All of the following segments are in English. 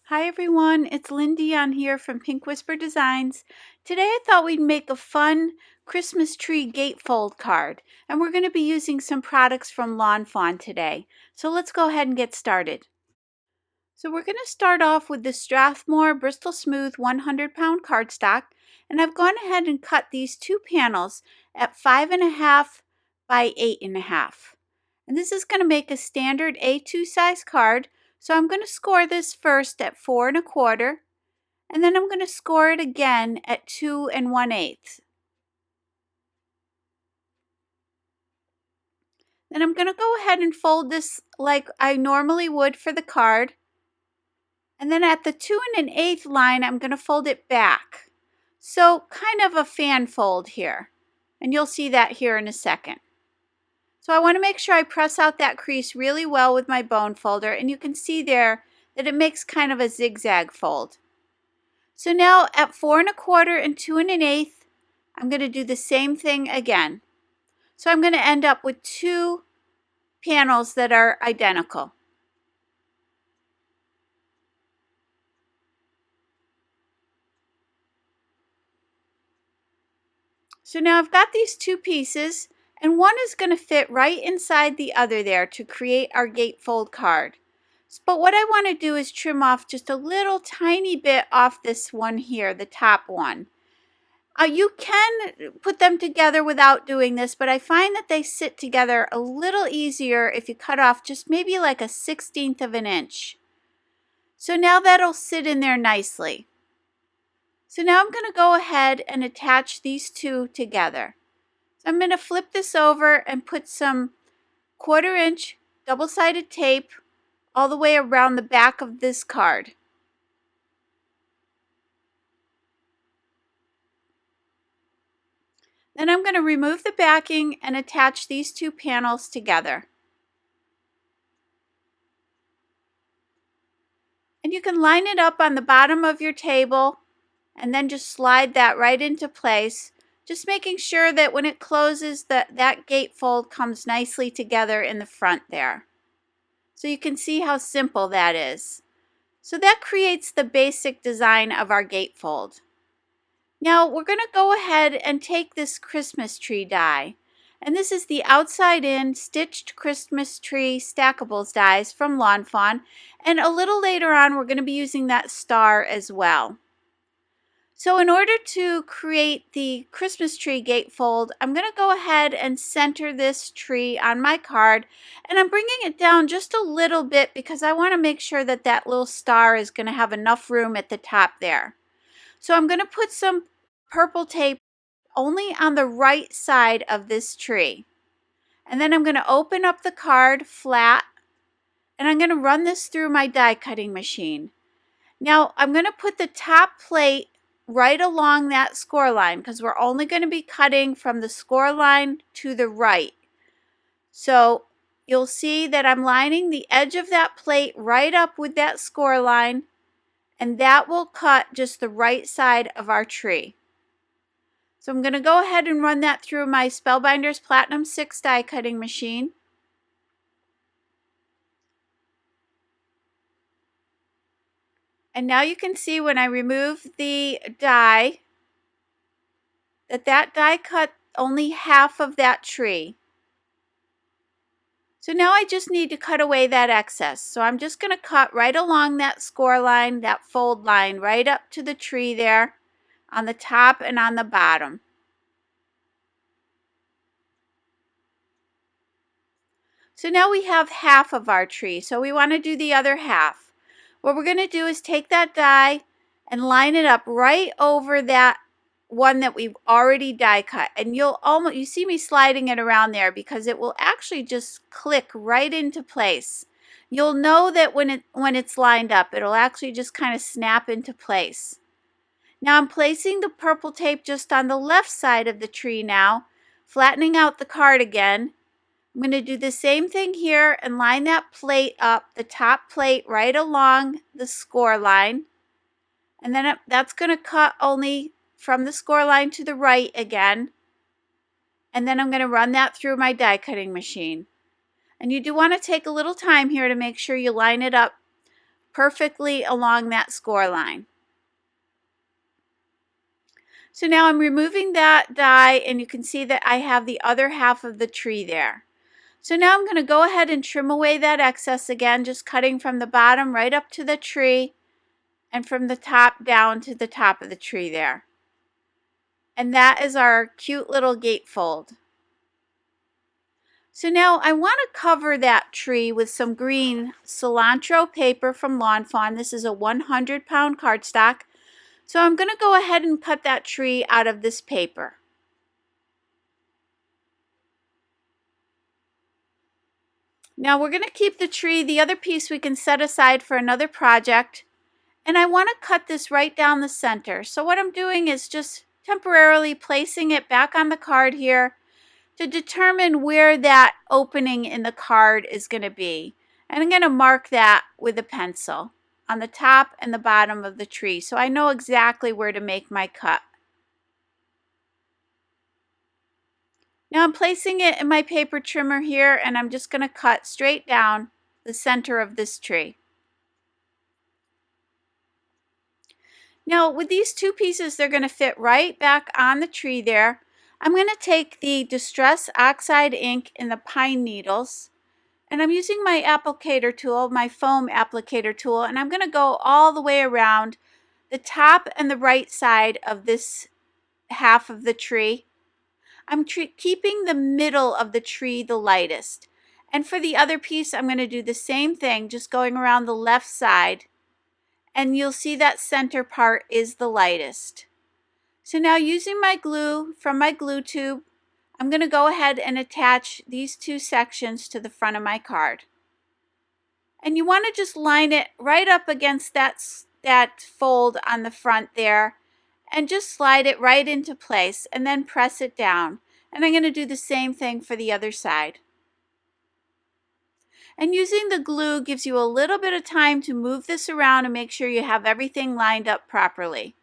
Hi everyone, it's Lindy on here from Pink Whisper Designs. Today I thought we'd make a fun Christmas tree gatefold card, and we're going to be using some products from Fawn today. So let's go ahead and get started. So we're going to start off with the Strathmore Bristol Smooth 100-pound cardstock, and I've gone ahead and cut these two panels at 5.5 by 8.5. And this is going to make a standard A2 size card. So I'm going to score this first at 4.25, and then I'm going to score it again at 2 1/8. Then I'm going to go ahead and fold this like I normally would for the card. And then at the 2 1/8 line, I'm going to fold it back. So kind of a fan fold here. And you'll see that here in a second. So I want to make sure I press out that crease really well with my bone folder, and you can see there that it makes kind of a zigzag fold. So now at 4.25 and 2 1/8, I'm going to do the same thing again. So I'm going to end up with two panels that are identical. So now I've got these two pieces, and one is going to fit right inside the other there to create our gatefold card. But what I want to do is trim off just a little tiny bit off this one here, the top one. You can put them together without doing this, but I find that they sit together a little easier if you cut off just maybe like 1/16 of an inch. So now that'll sit in there nicely. So now I'm going to go ahead and attach these two together. So I'm going to flip this over and put some 1/4 inch double-sided tape all the way around the back of this card. Then I'm going to remove the backing and attach these two panels together. And you can line it up on the bottom of your table and then just slide that right into place, just making sure that when it closes that gatefold comes nicely together in the front there. So you can see how simple that is. So that creates the basic design of our gatefold. Now we're going to go ahead and take this Christmas tree die. And this is the outside in stitched Christmas tree Stackables dies from Fawn. And a little later on we're going to be using that star as well. So in order to create the Christmas tree gatefold, I'm going to go ahead and center this tree on my card, and I'm bringing it down just a little bit because I want to make sure that that little star is going to have enough room at the top there. So I'm going to put some purple tape only on the right side of this tree. And then I'm going to open up the card flat, and I'm going to run this through my die cutting machine. Now I'm going to put the top plate right along that score line because we're only going to be cutting from the score line to the right. So you'll see that I'm lining the edge of that plate right up with that score line, and that will cut just the right side of our tree. So I'm going to go ahead and run that through my Spellbinders Platinum 6 die cutting machine. And now you can see when I remove the die that die cut only half of that tree. So now I just need to cut away that excess. So I'm just going to cut right along that score line, that fold line, right up to the tree there on the top and on the bottom. So now we have half of our tree. So we want to do the other half. What we're going to do is take that die and line it up right over that one that we've already die cut, and you see me sliding it around there because it will actually just click right into place. You'll know that when it's lined up, it'll actually just kind of snap into place. Now I'm placing the purple tape just on the left side of the tree now, flattening out the card again. I'm going to do the same thing here and line that plate up, the top plate right along the score line. And then that's going to cut only from the score line to the right again. And then I'm going to run that through my die cutting machine. And you do want to take a little time here to make sure you line it up perfectly along that score line. So now I'm removing that die, and you can see that I have the other half of the tree there. So now I'm going to go ahead and trim away that excess again, just cutting from the bottom right up to the tree and from the top down to the top of the tree there. And that is our cute little gatefold. So now I want to cover that tree with some green cilantro paper from Lawn Fawn. This is a 100-pound cardstock. So I'm going to go ahead and cut that tree out of this paper. Now we're going to keep the tree. The other piece we can set aside for another project. And I want to cut this right down the center. So what I'm doing is just temporarily placing it back on the card here to determine where that opening in the card is going to be. And I'm going to mark that with a pencil on the top and the bottom of the tree, so I know exactly where to make my cut. Now I'm placing it in my paper trimmer here, and I'm just going to cut straight down the center of this tree. Now with these two pieces, they're going to fit right back on the tree there. I'm going to take the Distress Oxide ink in the pine needles, and I'm using my applicator tool, my foam applicator tool, and I'm going to go all the way around the top and the right side of this half of the tree. I'm keeping the middle of the tree the lightest. And for the other piece, I'm going to do the same thing, just going around the left side. And you'll see that center part is the lightest. So now using my glue from my glue tube, I'm going to go ahead and attach these two sections to the front of my card. And you want to just line it right up against that fold on the front there, and just slide it right into place and then press it down. And I'm going to do the same thing for the other side. And using the glue gives you a little bit of time to move this around and make sure you have everything lined up properly.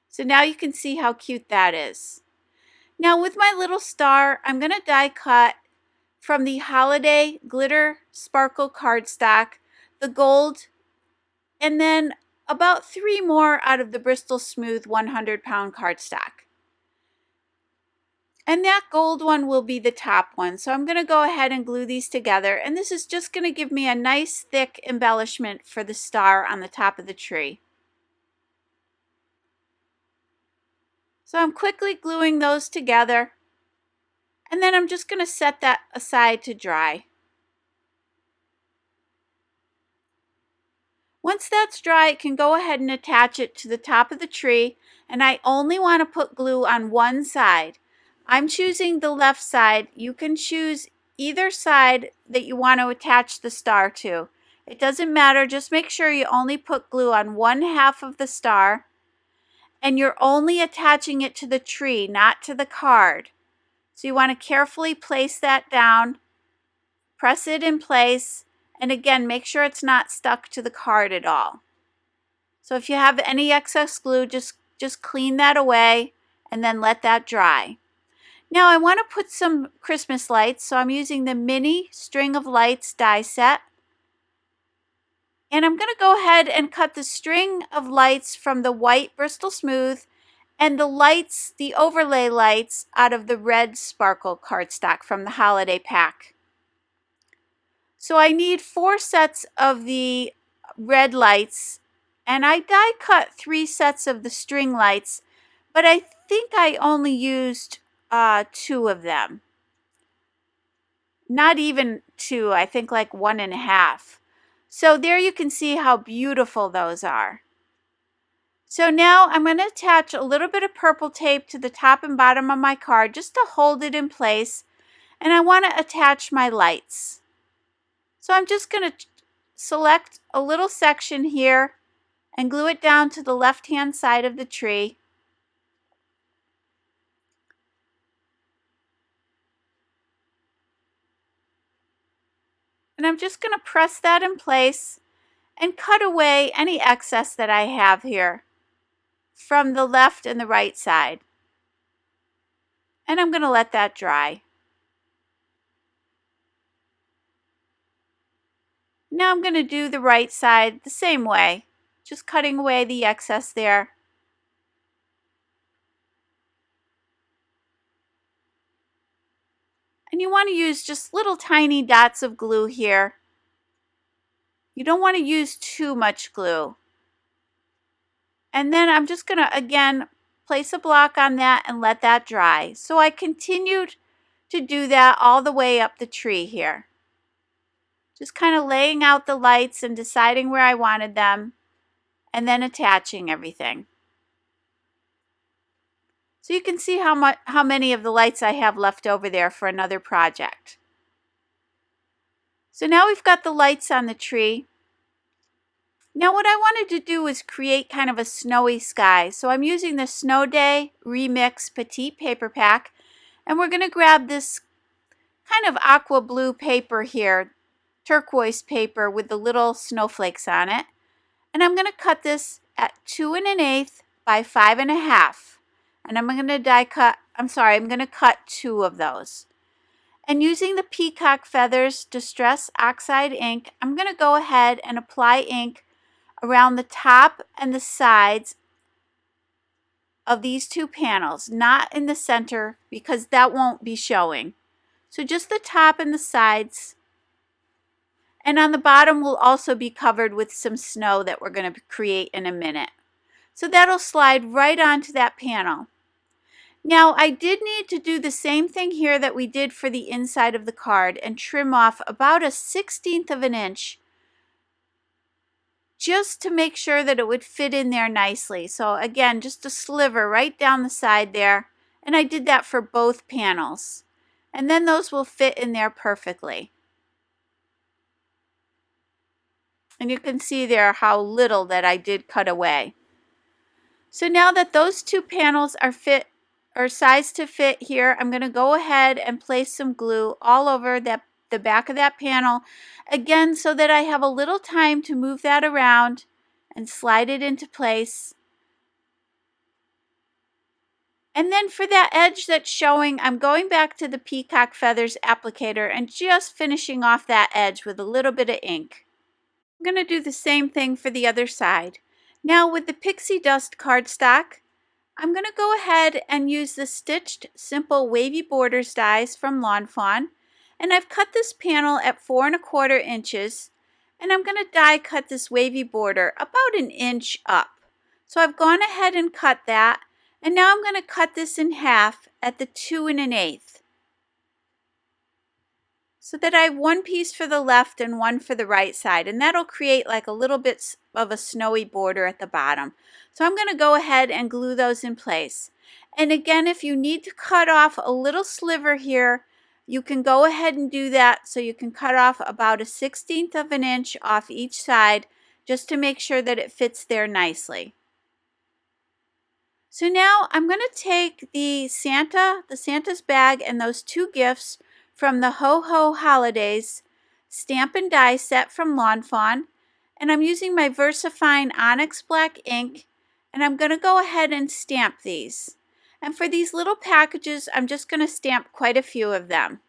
So now you can see how cute that is. Now with my little star, I'm going to die cut from the Holiday Glitter Sparkle cardstock, the gold, and then about 3 more out of the Bristol Smooth 100-pound cardstock. And that gold one will be the top one. So I'm going to go ahead and glue these together. And this is just going to give me a nice thick embellishment for the star on the top of the tree. So I'm quickly gluing those together. And then I'm just going to set that aside to dry. Once that's dry, I can go ahead and attach it to the top of the tree, and I only want to put glue on one side. I'm choosing the left side. You can choose either side that you want to attach the star to. It doesn't matter, just make sure you only put glue on one half of the star, and you're only attaching it to the tree, not to the card. So you want to carefully place that down, press it in place, and again, make sure it's not stuck to the card at all. So if you have any excess glue, just clean that away and then let that dry. Now I want to put some Christmas lights, so I'm using the mini string of lights die set. And I'm going to go ahead and cut the string of lights from the white Bristol Smooth and the lights, the overlay lights, out of the red sparkle cardstock from the holiday pack. So I need 4 sets of the red lights, and I die cut 3 sets of the string lights, but I think I only used 2 of them. Not even 2, I think like 1.5. So there you can see how beautiful those are. So now I'm going to attach a little bit of purple tape to the top and bottom of my card just to hold it in place, and I want to attach my lights. So I'm just going to select a little section here and glue it down to the left-hand side of the tree. And I'm just going to press that in place and cut away any excess that I have here from the left and the right side. And I'm going to let that dry. Now I'm going to do the right side the same way, just cutting away the excess there. And you want to use just little tiny dots of glue here. You don't want to use too much glue. And then I'm just going to, again, place a block on that and let that dry. So I continued to do that all the way up the tree here. Just kind of laying out the lights and deciding where I wanted them, and then attaching everything. So you can see how many of the lights I have left over there for another project. So now we've got the lights on the tree. Now what I wanted to do is create kind of a snowy sky. So I'm using the Snow Day Remix Petite Paper Pack, and we're going to grab this kind of aqua blue paper here, turquoise paper with the little snowflakes on it. And I'm going to cut this at 2 1/8 by 5 1/2. And I'm going to cut 2 of those. And using the Peacock Feathers Distress Oxide ink, I'm going to go ahead and apply ink around the top and the sides of these 2 panels, not in the center because that won't be showing. So just the top and the sides. And on the bottom will also be covered with some snow that we're going to create in a minute. So that'll slide right onto that panel. Now I did need to do the same thing here that we did for the inside of the card and trim off about a 1/16 of an inch just to make sure that it would fit in there nicely. So again, just a sliver right down the side there, and I did that for both panels. And then those will fit in there perfectly. And you can see there how little that I did cut away. So now that those 2 panels are sized to fit here, I'm going to go ahead and place some glue all over the back of that panel, again, so that I have a little time to move that around and slide it into place. And then for that edge that's showing, I'm going back to the Peacock Feathers applicator and just finishing off that edge with a little bit of ink. I'm going to do the same thing for the other side. Now with the Pixie Dust cardstock, I'm going to go ahead and use the Stitched Simple Wavy Borders dies from Lawn Fawn. And I've cut this panel at 4 1/4 inches. And I'm going to die cut this wavy border about 1 inch up. So I've gone ahead and cut that. And now I'm going to cut this in half at the 2 1/8. So that I have 1 piece for the left and 1 for the right side. And that'll create like a little bit of a snowy border at the bottom. So I'm going to go ahead and glue those in place. And again, if you need to cut off a little sliver here, you can go ahead and do that. So you can cut off about a 1/16 of an inch off each side just to make sure that it fits there nicely. So now I'm going to take the Santa's bag and those 2 gifts from the Ho Ho Holidays stamp and die set from Lawn Fawn, and I'm using my VersaFine Onyx Black ink, and I'm going to go ahead and stamp these. And for these little packages, I'm just going to stamp quite a few of them.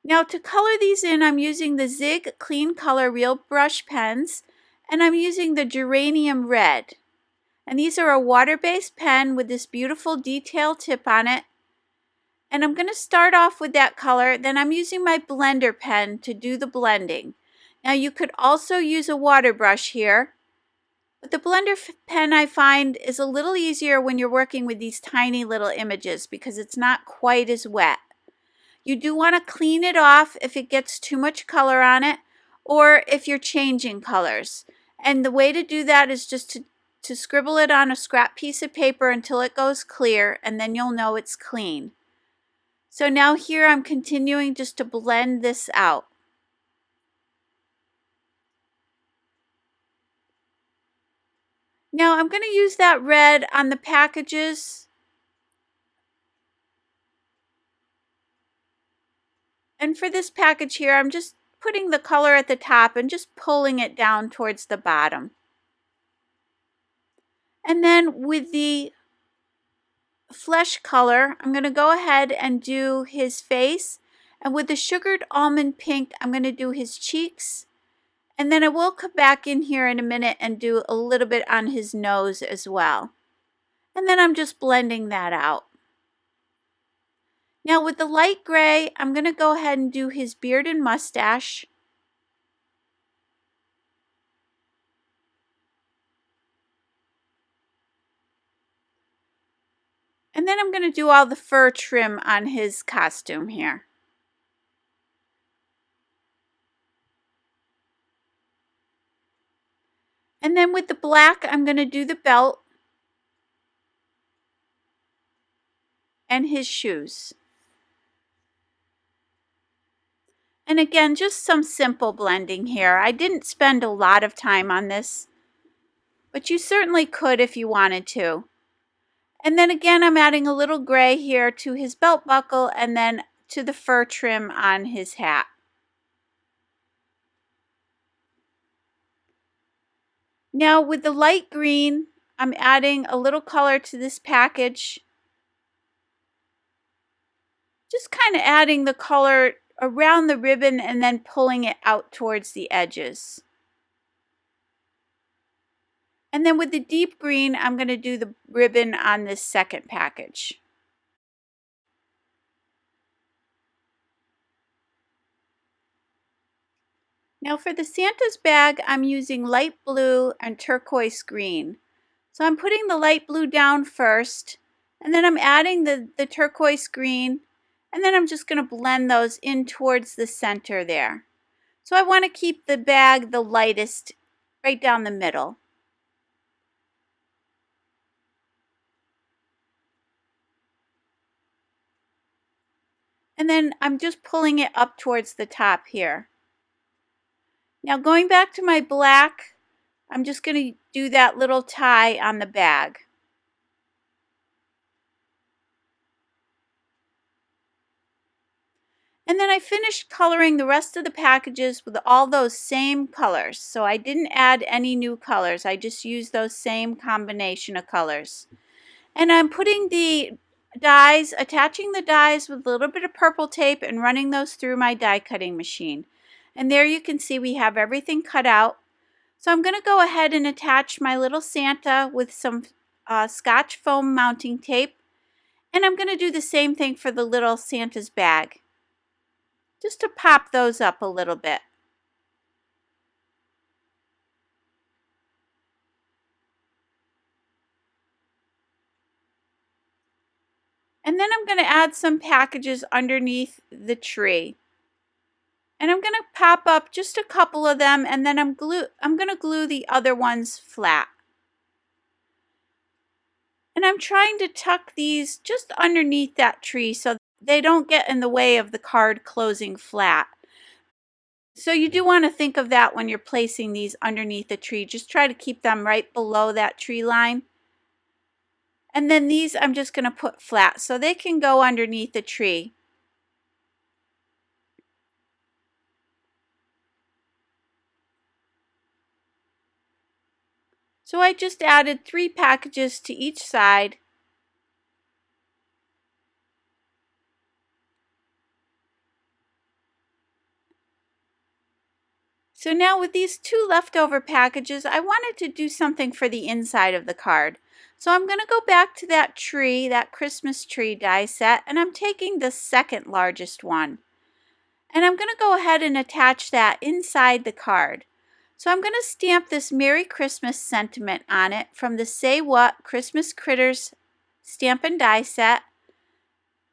Now to color these in, I'm using the Zig Clean Color Real Brush pens, and I'm using the Geranium Red. And these are a water-based pen with this beautiful detail tip on it. And I'm going to start off with that color. Then I'm using my blender pen to do the blending. Now you could also use a water brush here. But the blender pen I find is a little easier when you're working with these tiny little images because it's not quite as wet. You do want to clean it off if it gets too much color on it or if you're changing colors. And the way to do that is just to scribble it on a scrap piece of paper until it goes clear, and then you'll know it's clean. So now here I'm continuing just to blend this out. Now I'm going to use that red on the packages. And for this package here, I'm just putting the color at the top and just pulling it down towards the bottom. And then with the flesh color, I'm going to go ahead and do his face. And with the sugared almond pink, I'm going to do his cheeks. And then I will come back in here in a minute and do a little bit on his nose as well. And then I'm just blending that out. Now with the light gray, I'm going to go ahead and do his beard and mustache. And then I'm going to do all the fur trim on his costume here. And then with the black, I'm going to do the belt and his shoes. And again, just some simple blending here. I didn't spend a lot of time on this, but you certainly could if you wanted to. And then again, I'm adding a little gray here to his belt buckle and then to the fur trim on his hat. Now with the light green, I'm adding a little color to this package. Just kind of adding the color around the ribbon and then pulling it out towards the edges. And then with the deep green, I'm going to do the ribbon on this second package. Now for the Santa's bag, I'm using light blue and turquoise green. So I'm putting the light blue down first, and then I'm adding the turquoise green, and then I'm just going to blend those in towards the center there. So I want to keep the bag the lightest right down the middle. And then I'm just pulling it up towards the top here. Now going back to my black, I'm just going to do that little tie on the bag. And then I finished coloring the rest of the packages with all those same colors. So I didn't add any new colors. I just used those same combination of colors. And I'm putting the dies, attaching the dies with a little bit of purple tape and running those through my die cutting machine. And there you can see we have everything cut out. So I'm going to go ahead and attach my little Santa with some Scotch foam mounting tape. And I'm going to do the same thing for the little Santa's bag, just to pop those up a little bit. And then I'm going to add some packages underneath the tree. And I'm going to pop up just a couple of them, and then I'm going to glue the other ones flat. And I'm trying to tuck these just underneath that tree so they don't get in the way of the card closing flat. So you do want to think of that when you're placing these underneath the tree. Just try to keep them right below that tree line. And then these I'm just going to put flat so they can go underneath the tree. So I just added 3 packages to each side. So now with these 2 leftover packages, I wanted to do something for the inside of the card. So I'm going to go back to that tree, that Christmas tree die set, and I'm taking the second largest one. And I'm going to go ahead and attach that inside the card. So I'm going to stamp this Merry Christmas sentiment on it from the Say What Christmas Critters stamp and die set.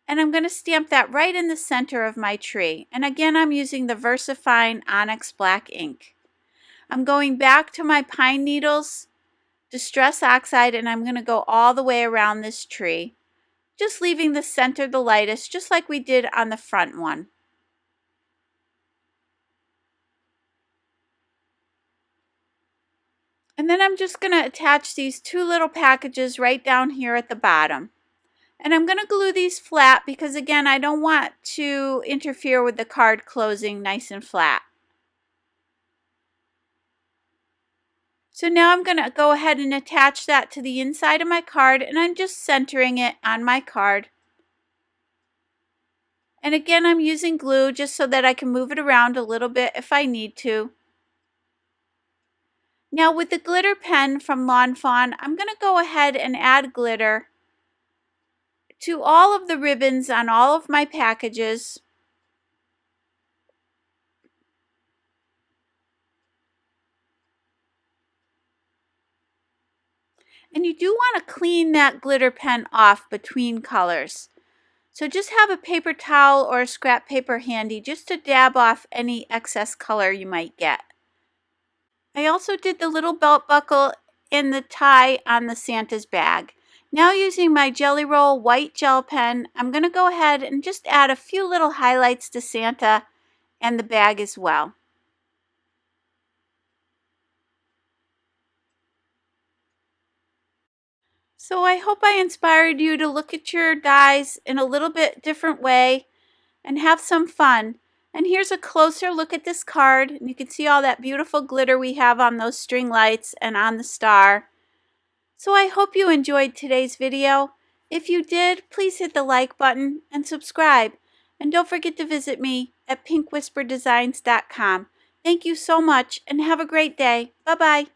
And I'm going to stamp that right in the center of my tree. And again, I'm using the VersaFine Onyx Black ink. I'm going back to my pine needles, Distress Oxide, and I'm going to go all the way around this tree, just leaving the center the lightest, just like we did on the front one. And then I'm just going to attach these 2 little packages right down here at the bottom. And I'm going to glue these flat because, again, I don't want to interfere with the card closing nice and flat. So now I'm going to go ahead and attach that to the inside of my card, and I'm just centering it on my card. And again, I'm using glue just so that I can move it around a little bit if I need to. Now with the glitter pen from Lawn Fawn, I'm going to go ahead and add glitter to all of the ribbons on all of my packages. And you do want to clean that glitter pen off between colors. So just have a paper towel or a scrap paper handy just to dab off any excess color you might get. I also did the little belt buckle and the tie on the Santa's bag. Now using my Jelly Roll white gel pen, I'm going to go ahead and just add a few little highlights to Santa and the bag as well. So I hope I inspired you to look at your dies in a little bit different way and have some fun. And here's a closer look at this card. And you can see all that beautiful glitter we have on those string lights and on the star. So I hope you enjoyed today's video. If you did, please hit the like button and subscribe. And don't forget to visit me at pinkwhisperdesigns.com. Thank you so much and have a great day. Bye-bye.